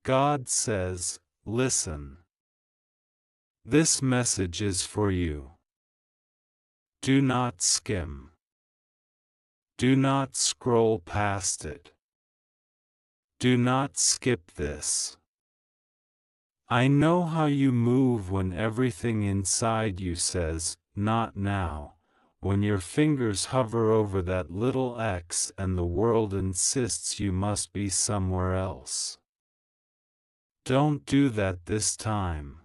God says, listen. This message is for you. Do not skim. Do not scroll past it. Do not skip this. I know how you move when everything inside you says, not now, when your fingers hover over that little X and the world insists you must be somewhere else. Don't do that this time.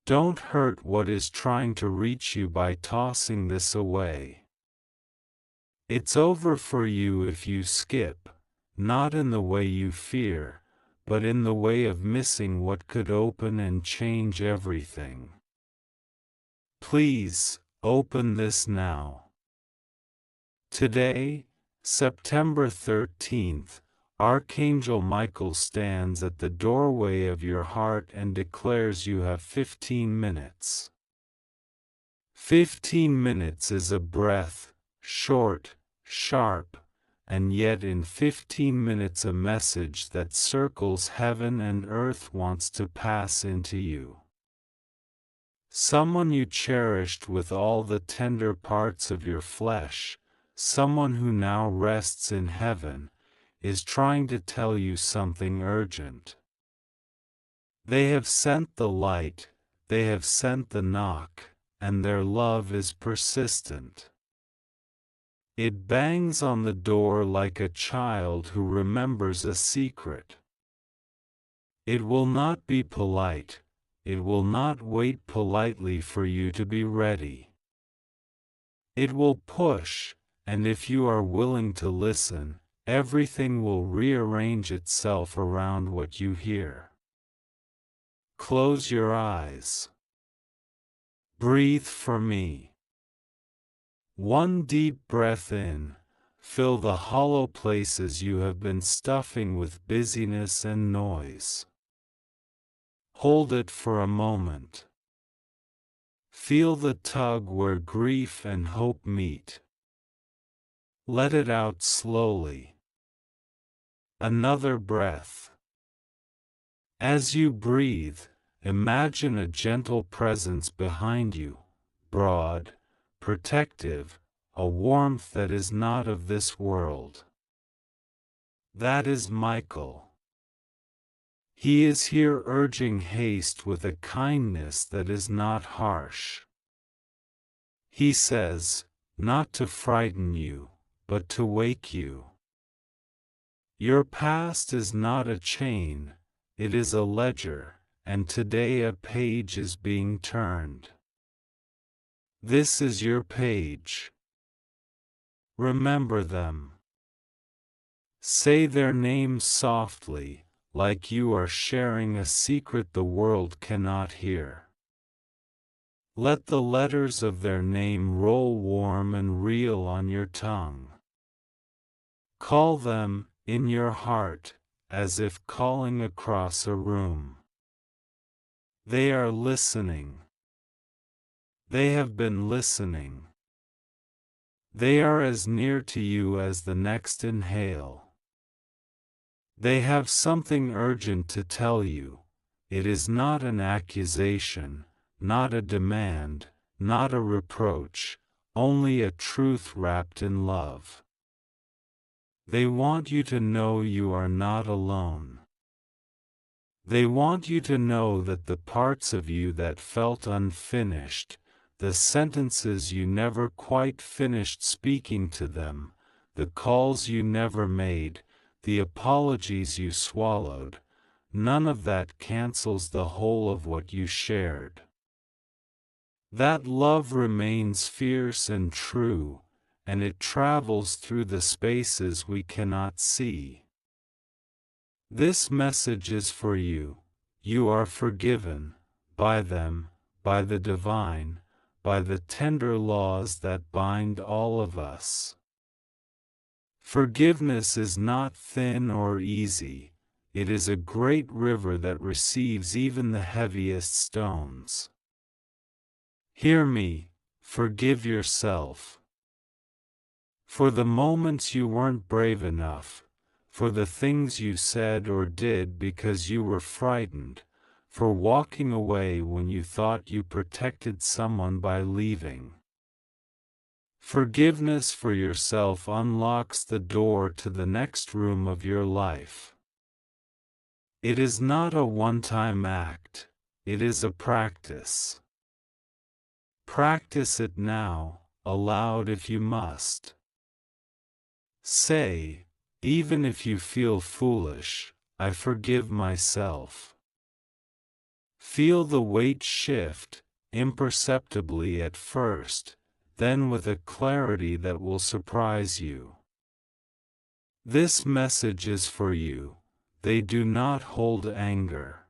Don't hurt what is trying to reach you by tossing this away. It's over for you if you skip, not in the way you fear, but in the way of missing what could open and change everything. Please, open this now. Today, September 13th, Archangel Michael stands at the doorway of your heart and declares you have 15 minutes. 15 minutes is a breath, short, sharp, and yet in 15 minutes a message that circles heaven and earth wants to pass into you. Someone you cherished with all the tender parts of your flesh, someone who now rests in heaven, is trying to tell you something urgent. They have sent the light, they have sent the knock, and their love is persistent. It bangs on the door like a child who remembers a secret. It will not be polite, it will not wait politely for you to be ready. It will push, and if you are willing to listen, everything will rearrange itself around what you hear. Close your eyes. Breathe for me. One deep breath in, fill the hollow places you have been stuffing with busyness and noise. Hold it for a moment. Feel the tug where grief and hope meet. Let it out slowly. Another breath. As you breathe, imagine a gentle presence behind you, broad, protective, a warmth that is not of this world. That is Michael. He is here urging haste with a kindness that is not harsh. He says, not to frighten you, but to wake you. Your past is not a chain, it is a ledger, and today a page is being turned. This is your page. Remember them. Say their names softly, like you are sharing a secret the world cannot hear. Let the letters of their name roll warm and real on your tongue. Call them, in your heart, as if calling across a room. They are listening. They have been listening. They are as near to you as the next inhale. They have something urgent to tell you. It is not an accusation, not a demand, not a reproach, only a truth wrapped in love. They want you to know you are not alone. They want you to know that the parts of you that felt unfinished, the sentences you never quite finished speaking to them, the calls you never made, the apologies you swallowed, none of that cancels the whole of what you shared. That love remains fierce and true, and it travels through the spaces we cannot see. This message is for you. You are forgiven, by them, by the divine, by the tender laws that bind all of us. Forgiveness is not thin or easy, it is a great river that receives even the heaviest stones. Hear me, forgive yourself. For the moments you weren't brave enough, for the things you said or did because you were frightened, for walking away when you thought you protected someone by leaving. Forgiveness for yourself unlocks the door to the next room of your life. It is not a one-time act, it is a practice. Practice it now, aloud if you must. Say, even if you feel foolish, I forgive myself. Feel the weight shift, imperceptibly at first, then with a clarity that will surprise you. This message is for you. They do not hold anger.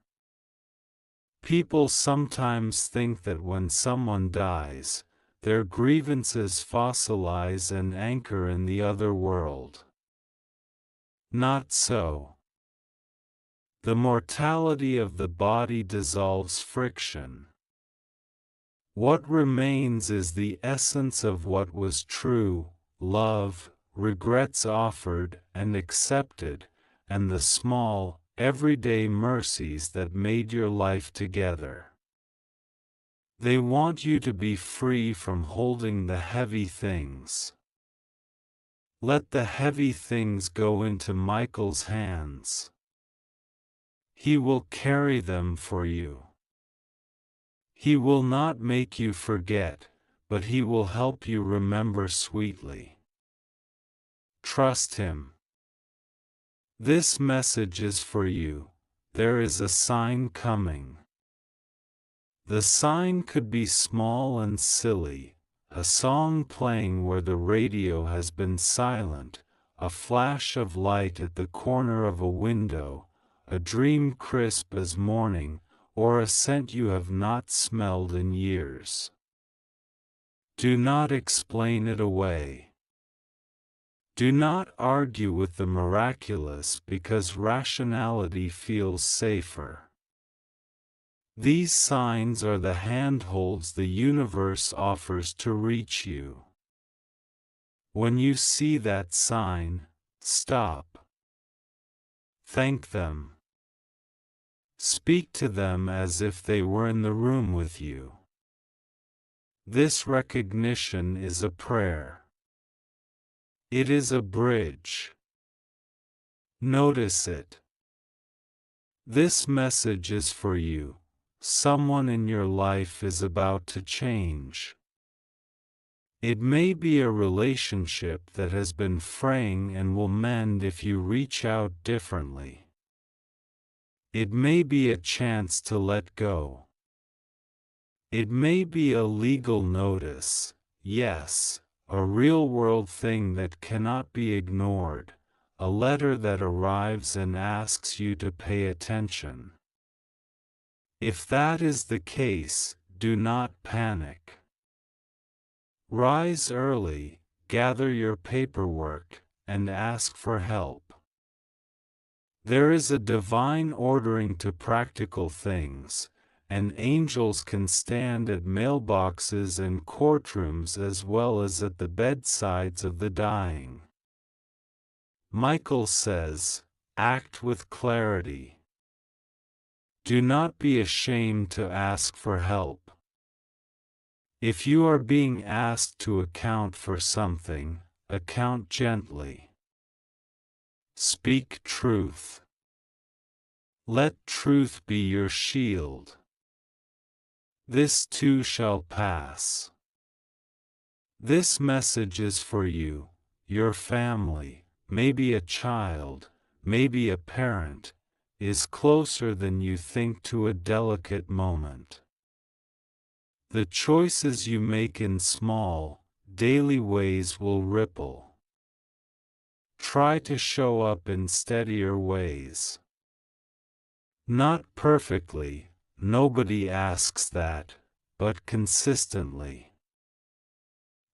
People sometimes think that when someone dies, their grievances fossilize and anchor in the other world. Not so. The mortality of the body dissolves friction. What remains is the essence of what was true, love, regrets offered and accepted, and the small, everyday mercies that made your life together. They want you to be free from holding the heavy things. Let the heavy things go into Michael's hands. He will carry them for you. He will not make you forget, but he will help you remember sweetly. Trust him. This message is for you. There is a sign coming. The sign could be small and silly, a song playing where the radio has been silent, a flash of light at the corner of a window, a dream crisp as morning, or a scent you have not smelled in years. Do not explain it away. Do not argue with the miraculous because rationality feels safer. These signs are the handholds the universe offers to reach you. When you see that sign, stop. Thank them. Speak to them as if they were in the room with you. This recognition is a prayer. It is a bridge. Notice it. This message is for you. Someone in your life is about to change. It may be a relationship that has been fraying and will mend if you reach out differently. It may be a chance to let go. It may be a legal notice, yes, a real-world thing that cannot be ignored, a letter that arrives and asks you to pay attention. If that is the case, do not panic. Rise early, gather your paperwork, and ask for help. There is a divine ordering to practical things, and angels can stand at mailboxes and courtrooms as well as at the bedsides of the dying. Michael says, act with clarity. Do not be ashamed to ask for help. If you are being asked to account for something, account gently. Speak truth. Let truth be your shield. This too shall pass. This message is for you, your family, maybe a child, maybe a parent, is closer than you think to a delicate moment. The choices you make in small, daily ways will ripple. Try to show up in steadier ways. Not perfectly, nobody asks that, but consistently.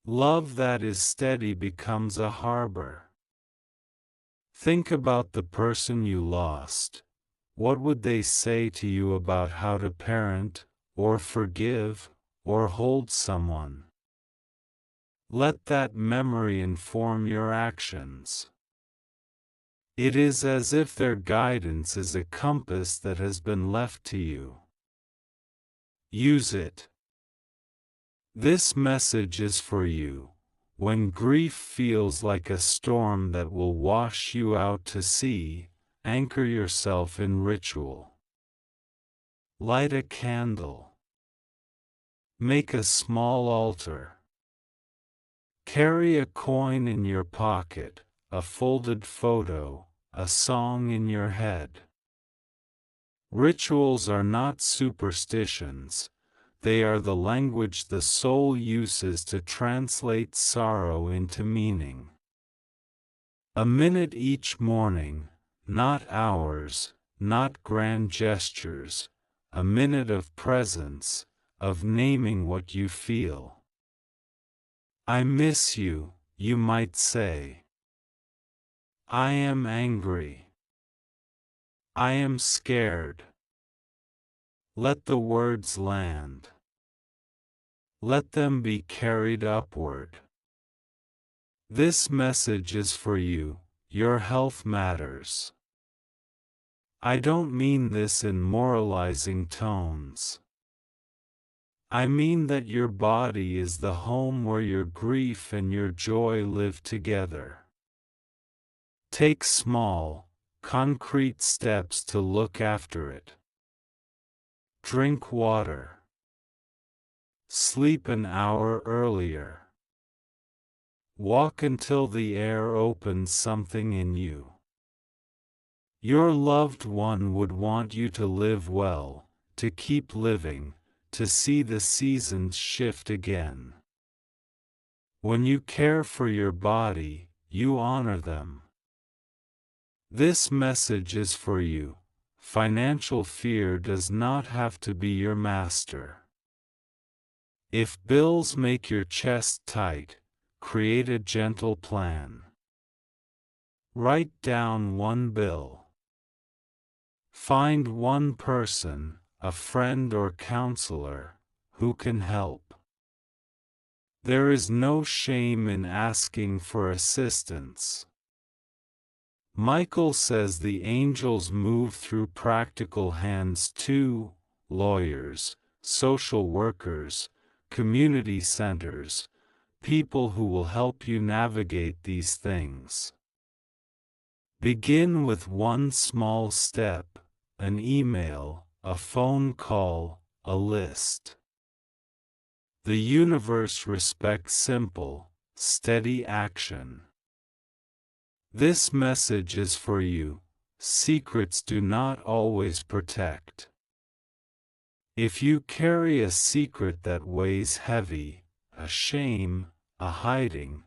Love that is steady becomes a harbor. Think about the person you lost. What would they say to you about how to parent, or forgive, or hold someone? Let that memory inform your actions. It is as if their guidance is a compass that has been left to you. Use it. This message is for you, when grief feels like a storm that will wash you out to sea. Anchor yourself in ritual. Light a candle. Make a small altar. Carry a coin in your pocket, a folded photo, a song in your head. Rituals are not superstitions, they are the language the soul uses to translate sorrow into meaning. A minute each morning, not hours, not grand gestures, a minute of presence, of naming what you feel. I miss you, you might say. I am angry. I am scared. Let the words land. Let them be carried upward. This message is for you, your health matters. I don't mean this in moralizing tones. I mean that your body is the home where your grief and your joy live together. Take small, concrete steps to look after it. Drink water. Sleep an hour earlier. Walk until the air opens something in you. Your loved one would want you to live well, to keep living, to see the seasons shift again. When you care for your body, you honor them. This message is for you. Financial fear does not have to be your master. If bills make your chest tight, create a gentle plan. Write down one bill. Find one person, a friend or counselor, who can help. There is no shame in asking for assistance. Michael says the angels move through practical hands too: lawyers, social workers, community centers, people who will help you navigate these things. Begin with one small step: an email, a phone call, a list. The universe respects simple, steady action. This message is for you. Secrets do not always protect. If you carry a secret that weighs heavy, a shame, a hiding,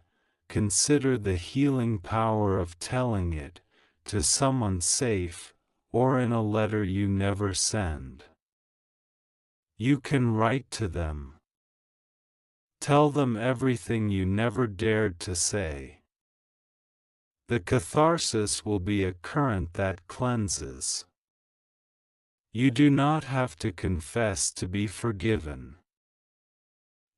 consider the healing power of telling it, to someone safe, or in a letter you never send. You can write to them. Tell them everything you never dared to say. The catharsis will be a current that cleanses. You do not have to confess to be forgiven.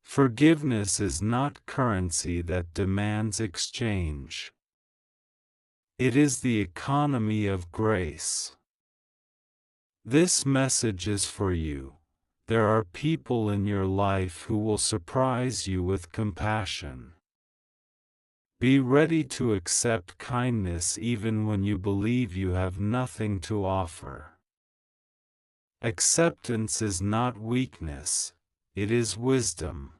Forgiveness is not currency that demands exchange. It is the economy of grace. This message is for you. There are people in your life who will surprise you with compassion. Be ready to accept kindness even when you believe you have nothing to offer. Acceptance is not weakness, it is wisdom.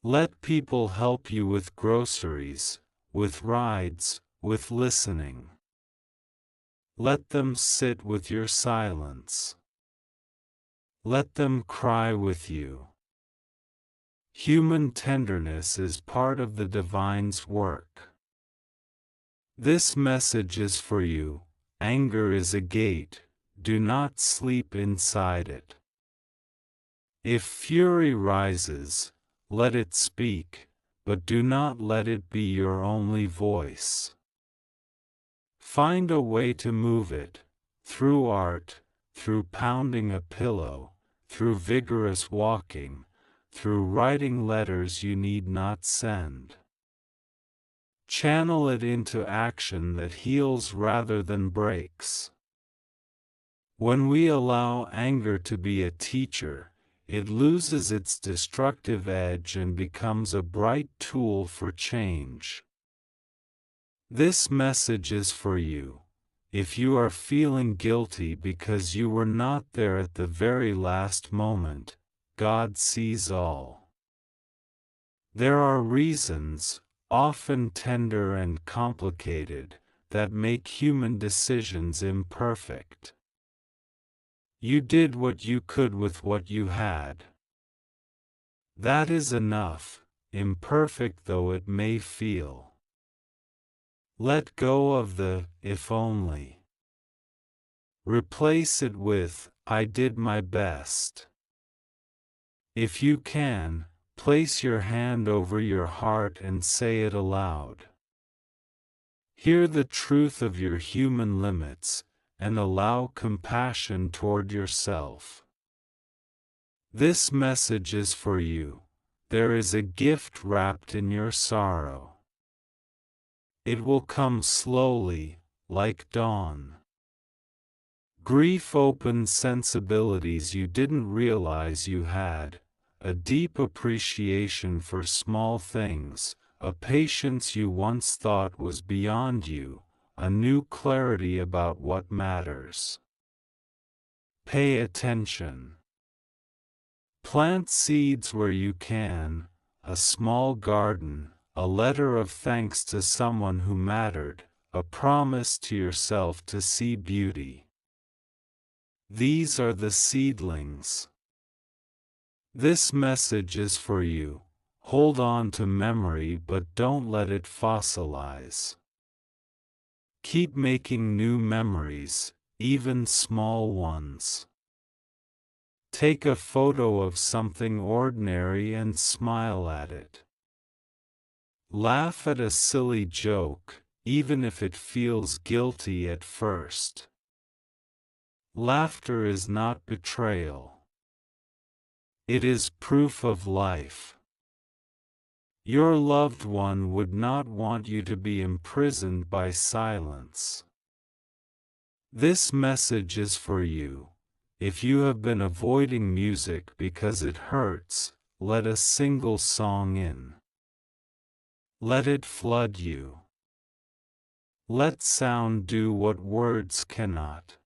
Let people help you with groceries, with rides, with listening. Let them sit with your silence. Let them cry with you. Human tenderness is part of the divine's work. This message is for you. Anger is a gate, do not sleep inside it. If fury rises, let it speak, but do not let it be your only voice. Find a way to move it, through art, through pounding a pillow, through vigorous walking, through writing letters you need not send. Channel it into action that heals rather than breaks. When we allow anger to be a teacher, it loses its destructive edge and becomes a bright tool for change. This message is for you. If you are feeling guilty because you were not there at the very last moment, God sees all. There are reasons, often tender and complicated, that make human decisions imperfect. You did what you could with what you had. That is enough, imperfect though it may feel. Let go of the "if only." Replace it with "I did my best." If you can, place your hand over your heart and say it aloud. Hear the truth of your human limits, and allow compassion toward yourself. This message is for you. There is a gift wrapped in your sorrow. It will come slowly, like dawn. Grief opens sensibilities you didn't realize you had, a deep appreciation for small things, a patience you once thought was beyond you, a new clarity about what matters. Pay attention. Plant seeds where you can, a small garden, a letter of thanks to someone who mattered, a promise to yourself to see beauty. These are the seedlings. This message is for you. Hold on to memory but don't let it fossilize. Keep making new memories, even small ones. Take a photo of something ordinary and smile at it. Laugh at a silly joke, even if it feels guilty at first. Laughter is not betrayal. It is proof of life. Your loved one would not want you to be imprisoned by silence. This message is for you. If you have been avoiding music because it hurts, let a single song in. Let it flood you. Let sound do what words cannot.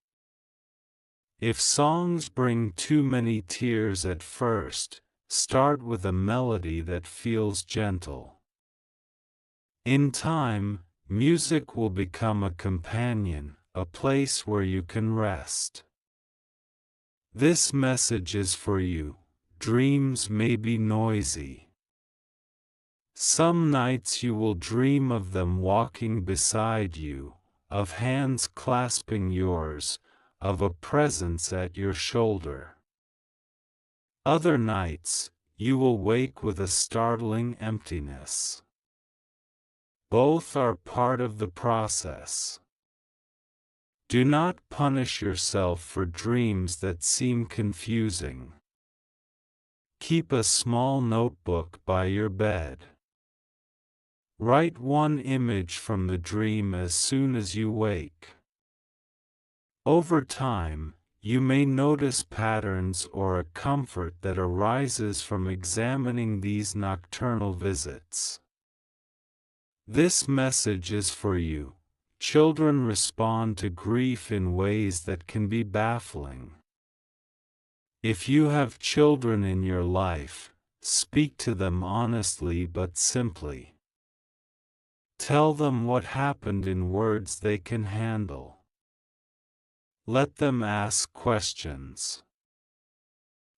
If songs bring too many tears at first, start with a melody that feels gentle. In time, music will become a companion, a place where you can rest. This message is for you. Dreams may be noisy. Some nights you will dream of them walking beside you, of hands clasping yours, of a presence at your shoulder. Other nights, you will wake with a startling emptiness. Both are part of the process. Do not punish yourself for dreams that seem confusing. Keep a small notebook by your bed. Write one image from the dream as soon as you wake. Over time, you may notice patterns or a comfort that arises from examining these nocturnal visits. This message is for you. Children respond to grief in ways that can be baffling. If you have children in your life, speak to them honestly but simply. Tell them what happened in words they can handle. Let them ask questions.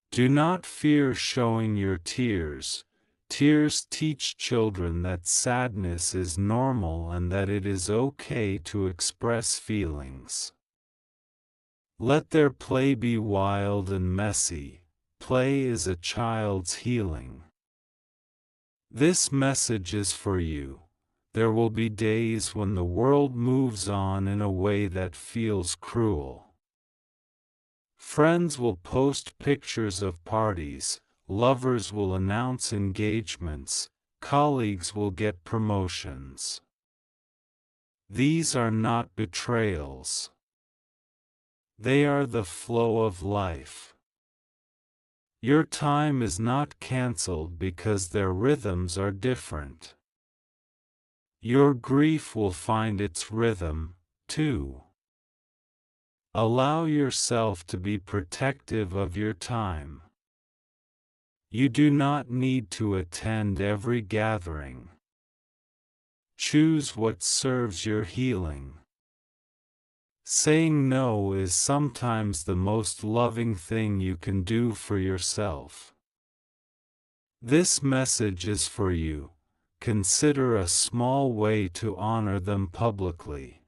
Do not fear showing your tears. Tears teach children that sadness is normal and that it is okay to express feelings. Let their play be wild and messy. Play is a child's healing. This message is for you. There will be days when the world moves on in a way that feels cruel. Friends will post pictures of parties, lovers will announce engagements, colleagues will get promotions. These are not betrayals. They are the flow of life. Your time is not cancelled because their rhythms are different. Your grief will find its rhythm, too. Allow yourself to be protective of your time. You do not need to attend every gathering. Choose what serves your healing. Saying no is sometimes the most loving thing you can do for yourself. This message is for you. Consider a small way to honor them publicly.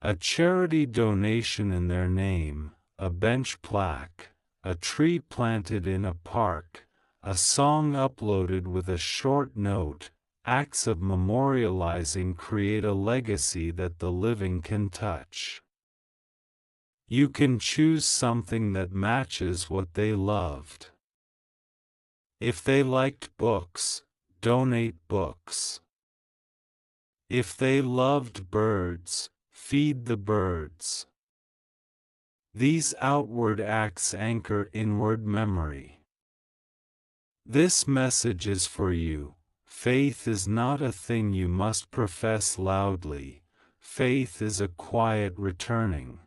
A charity donation in their name, a bench plaque, a tree planted in a park, a song uploaded with a short note. Acts of memorializing create a legacy that the living can touch. You can choose something that matches what they loved. If they liked books, donate books. If they loved birds, feed the birds. These outward acts anchor inward memory. This message is for you. Faith is not a thing you must profess loudly. Faith is a quiet returning.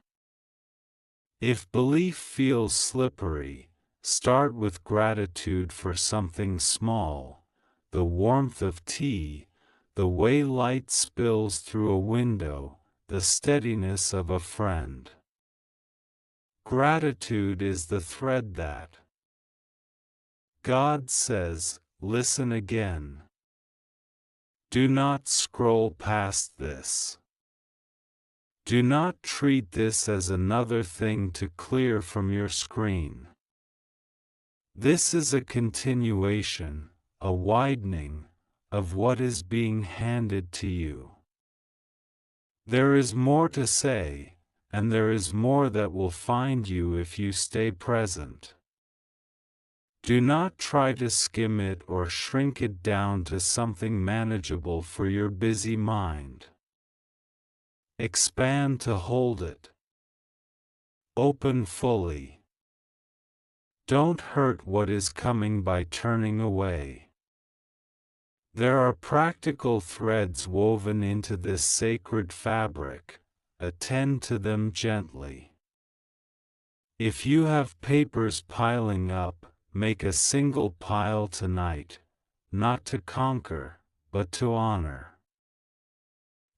If belief feels slippery, start with gratitude for something small, the warmth of tea, the way light spills through a window, the steadiness of a friend. Gratitude is the thread that God says, listen again. Do not scroll past this. Do not treat this as another thing to clear from your screen. This is a continuation, a widening, of what is being handed to you. There is more to say, and there is more that will find you if you stay present. Do not try to skim it or shrink it down to something manageable for your busy mind. Expand to hold it. Open fully. Don't hurt what is coming by turning away. There are practical threads woven into this sacred fabric. Attend to them gently. If you have papers piling up, make a single pile tonight, not to conquer, but to honor.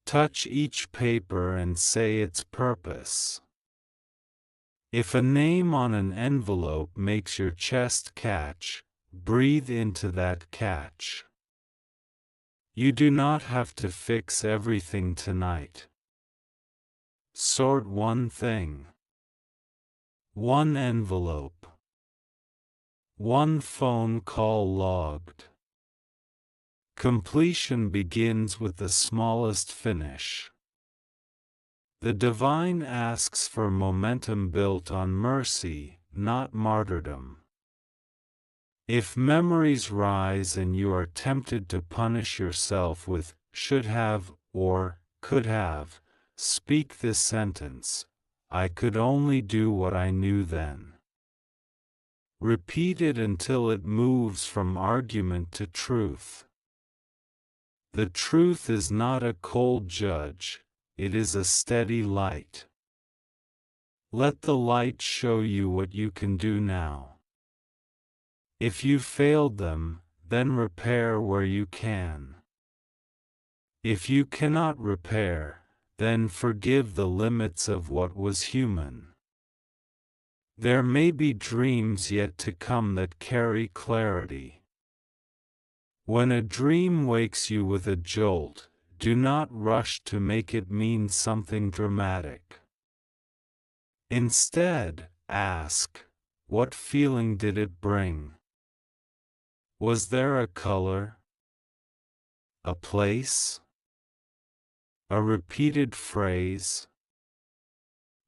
Touch each paper and say its purpose. If a name on an envelope makes your chest catch, breathe into that catch. You do not have to fix everything tonight. Sort one thing. One envelope. One phone call logged. Completion begins with the smallest finish. The divine asks for momentum built on mercy, not martyrdom. If memories rise and you are tempted to punish yourself with should have or could have, speak this sentence: I could only do what I knew then. Repeat it until it moves from argument to truth. The truth is not a cold judge, it is a steady light. Let the light show you what you can do now. If you failed them, then repair where you can. If you cannot repair, then forgive the limits of what was human. There may be dreams yet to come that carry clarity. When a dream wakes you with a jolt, do not rush to make it mean something dramatic. Instead, ask, what feeling did it bring? Was there a color? A place? A repeated phrase?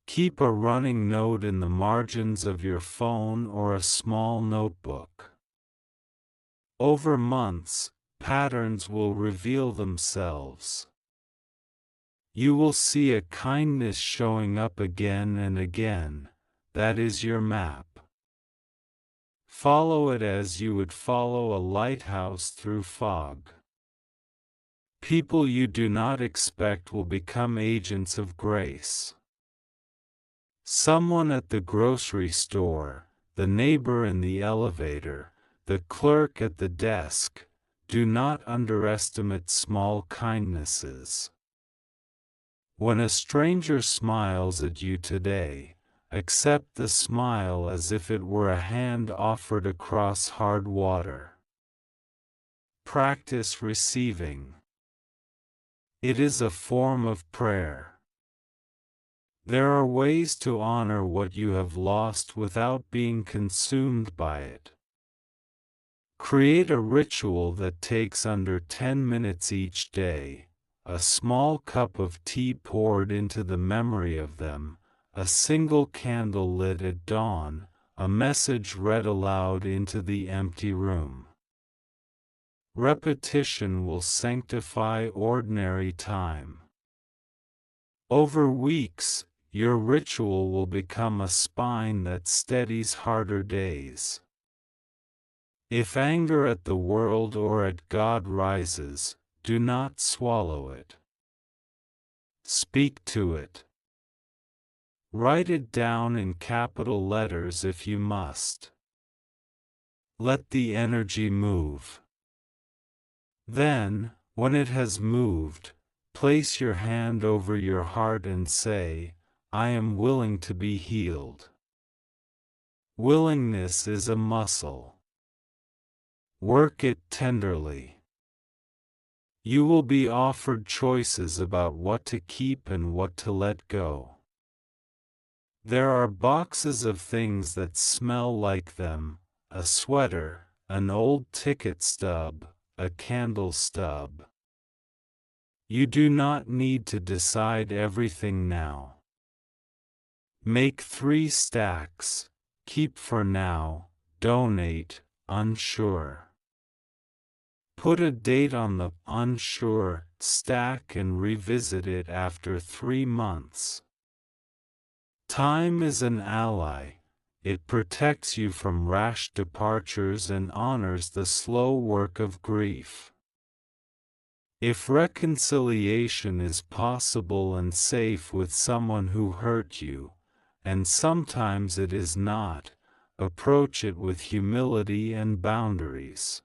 Keep a running note in the margins of your phone or a small notebook. Over months, patterns will reveal themselves. You will see a kindness showing up again and again. That is your map. Follow it as you would follow a lighthouse through fog. People you do not expect will become agents of grace. Someone at the grocery store, the neighbor in the elevator, the clerk at the desk. Do not underestimate small kindnesses. When a stranger smiles at you today, accept the smile as if it were a hand offered across hard water. Practice receiving. It is a form of prayer. There are ways to honor what you have lost without being consumed by it. Create a ritual that takes under 10 minutes each day. A small cup of tea poured into the memory of them, a single candle lit at dawn, a message read aloud into the empty room. Repetition will sanctify ordinary time. Over weeks, your ritual will become a spine that steadies harder days. If anger at the world or at God rises, do not swallow it. Speak to it. Write it down in capital letters if you must. Let the energy move. Then, when it has moved, place your hand over your heart and say, I am willing to be healed. Willingness is a muscle. Work it tenderly. You will be offered choices about what to keep and what to let go. There are boxes of things that smell like them, a sweater, an old ticket stub, a candle stub. You do not need to decide everything now. Make 3 stacks, keep for now, donate, unsure. Put a date on the unsure stack and revisit it after 3 months. Time is an ally. It protects you from rash departures and honors the slow work of grief. If reconciliation is possible and safe with someone who hurt you, and sometimes it is not, approach it with humility and boundaries.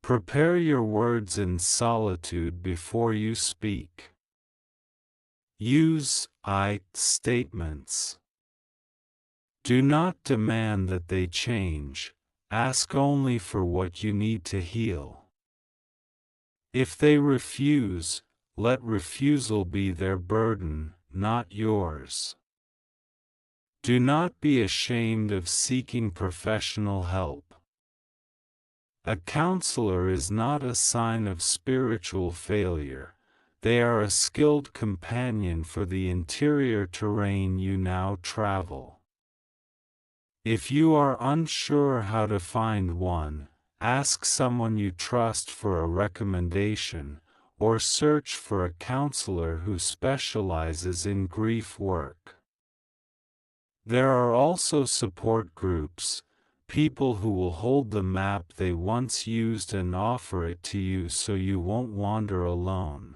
Prepare your words in solitude before you speak. Use I statements. Do not demand that they change, ask only for what you need to heal. If they refuse, let refusal be their burden, not yours. Do not be ashamed of seeking professional help. A counselor is not a sign of spiritual failure. They are a skilled companion for the interior terrain you now travel. If you are unsure how to find one, ask someone you trust for a recommendation, or search for a counselor who specializes in grief work. There are also support groups, people who will hold the map they once used and offer it to you so you won't wander alone.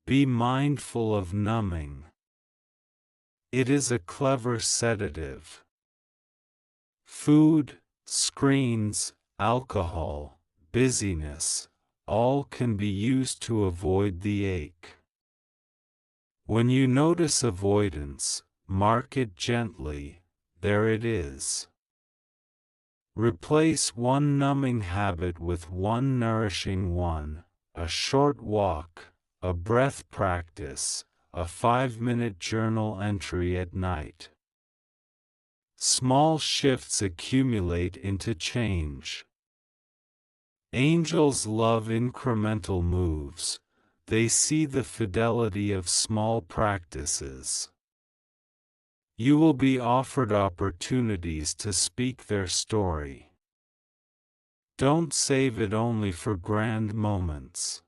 Be mindful of numbing. It is a clever sedative. Food, screens, alcohol, busyness, all can be used to avoid the ache. When you notice avoidance, mark it gently, there it is. Replace one numbing habit with one nourishing one, a short walk, a breath practice, a 5-minute journal entry at night. Small shifts accumulate into change. Angels love incremental moves. They see the fidelity of small practices. You will be offered opportunities to speak their story. Don't save it only for grand moments.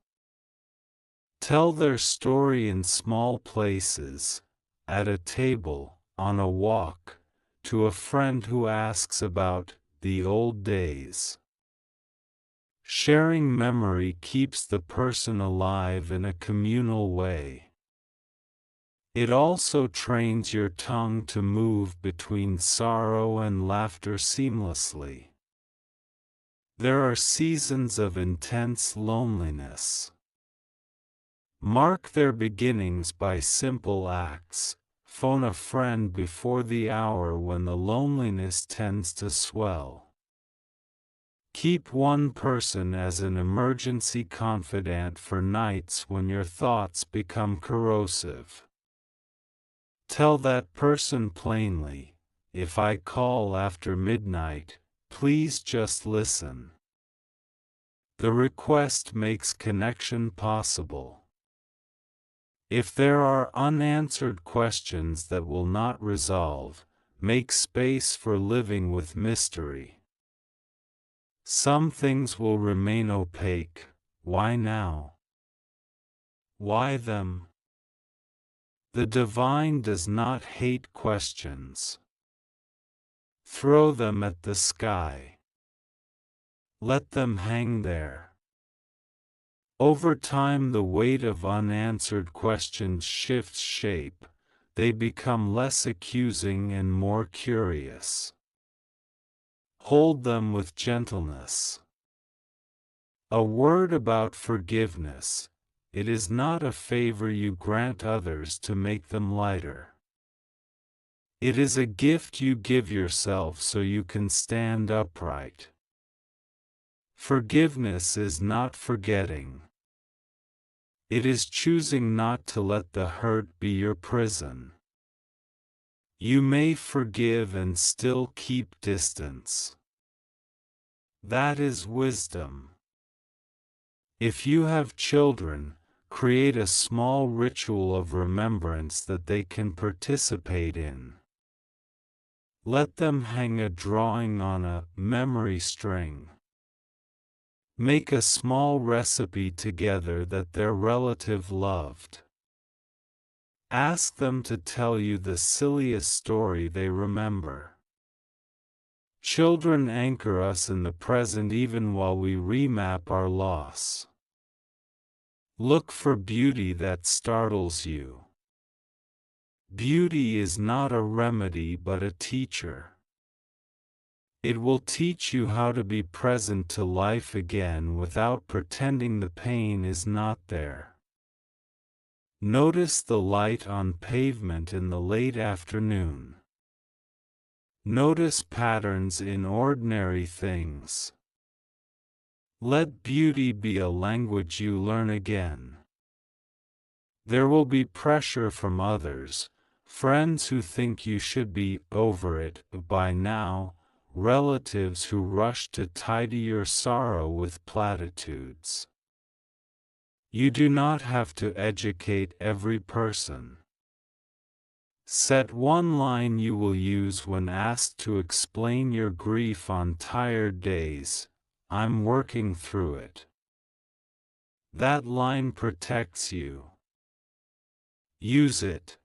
Tell their story in small places, at a table, on a walk, to a friend who asks about the old days. Sharing memory keeps the person alive in a communal way. It also trains your tongue to move between sorrow and laughter seamlessly. There are seasons of intense loneliness. Mark their beginnings by simple acts. Phone a friend before the hour when the loneliness tends to swell. Keep one person as an emergency confidant for nights when your thoughts become corrosive. Tell that person plainly, if I call after midnight, please just listen. The request makes connection possible. If there are unanswered questions that will not resolve, make space for living with mystery. Some things will remain opaque. Why now? Why them? The divine does not hate questions. Throw them at the sky. Let them hang there. Over time the weight of unanswered questions shifts shape, they become less accusing and more curious. Hold them with gentleness. A word about forgiveness. It is not a favor you grant others to make them lighter. It is a gift you give yourself so you can stand upright. Forgiveness is not forgetting. It is choosing not to let the hurt be your prison. You may forgive and still keep distance. That is wisdom. If you have children, create a small ritual of remembrance that they can participate in. Let them hang a drawing on a memory string. Make a small recipe together that their relative loved. Ask them to tell you the silliest story they remember. Children anchor us in the present even while we remap our loss. Look for beauty that startles you. Beauty is not a remedy but a teacher. It will teach you how to be present to life again without pretending the pain is not there. Notice the light on pavement in the late afternoon. Notice patterns in ordinary things. Let beauty be a language you learn again. There will be pressure from others, friends who think you should be over it by now, relatives who rush to tidy your sorrow with platitudes. You do not have to educate every person. Set one line you will use when asked to explain your grief on tired days: I'm working through it. That line protects you. Use it.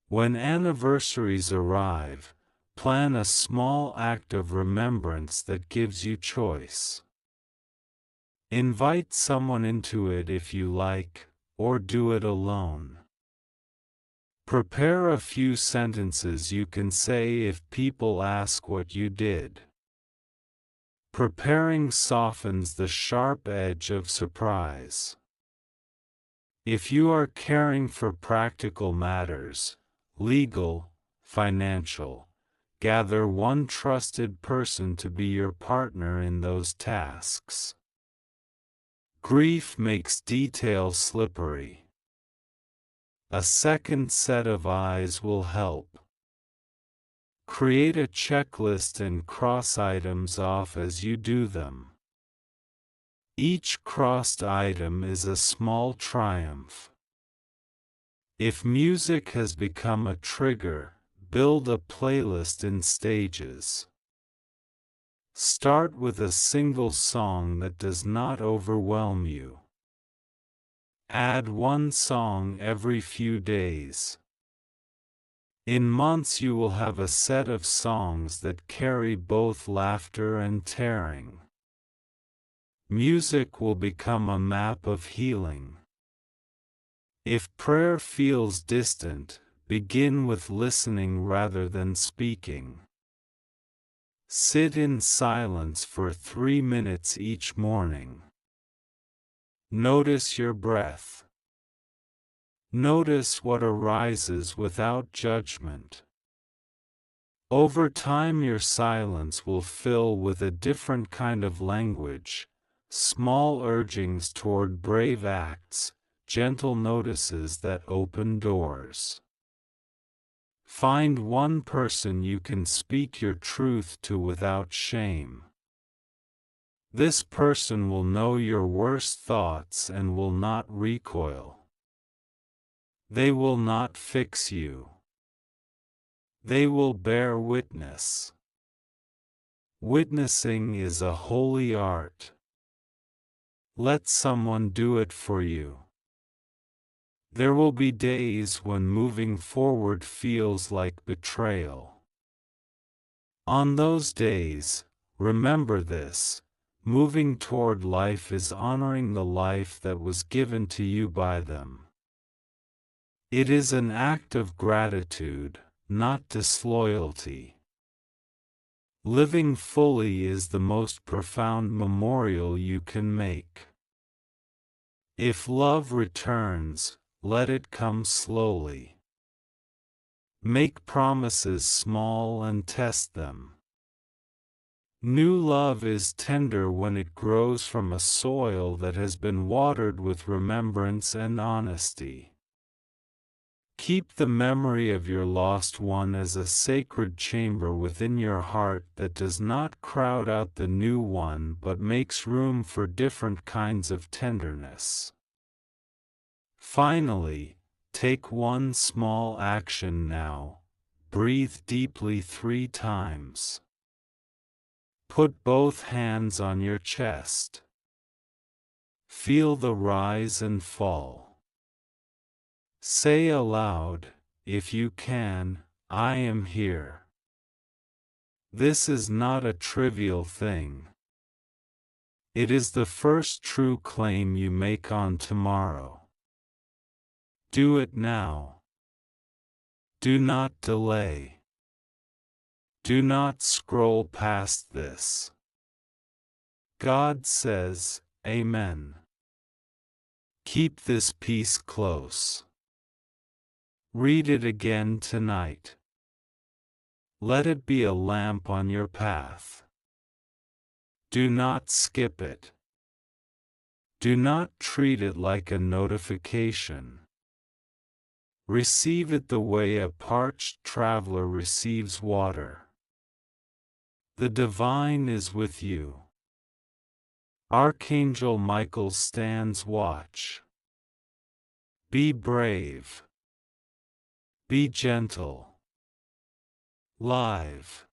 When anniversaries arrive, plan a small act of remembrance that gives you choice. Invite someone into it if you like, or do it alone. Prepare a few sentences you can say if people ask what you did. Preparing softens the sharp edge of surprise. If you are caring for practical matters, legal, financial, gather one trusted person to be your partner in those tasks. Grief makes detail slippery. A second set of eyes will help. Create a checklist and cross items off as you do them. Each crossed item is a small triumph. If music has become a trigger, build a playlist in stages. Start with a single song that does not overwhelm you. Add one song every few days. In months you will have a set of songs that carry both laughter and tearing. Music will become a map of healing. If prayer feels distant, begin with listening rather than speaking. Sit in silence for 3 minutes each morning. Notice your breath. Notice what arises without judgment. Over time your silence will fill with a different kind of language, small urgings toward brave acts, gentle notices that open doors. Find one person you can speak your truth to without shame. This person will know your worst thoughts and will not recoil. They will not fix you. They will bear witness. Witnessing is a holy art. Let someone do it for you. There will be days when moving forward feels like betrayal. On those days, remember this: moving toward life is honoring the life that was given to you by them. It is an act of gratitude, not disloyalty. Living fully is the most profound memorial you can make. If love returns, let it come slowly. Make promises small and test them. New love is tender when it grows from a soil that has been watered with remembrance and honesty. Keep the memory of your lost one as a sacred chamber within your heart that does not crowd out the new one but makes room for different kinds of tenderness. Finally, take one small action now. Breathe deeply 3 times. Put both hands on your chest. Feel the rise and fall. Say aloud, if you can, I am here. This is not a trivial thing. It is the first true claim you make on tomorrow. Do it now. Do not delay. Do not scroll past this. God says, Amen. Keep this peace close. Read it again tonight. Let it be a lamp on your path. Do not skip it. Do not treat it like a notification. Receive it the way a parched traveler receives water. The divine is with you. Archangel Michael stands watch. Be brave. Be gentle. Live.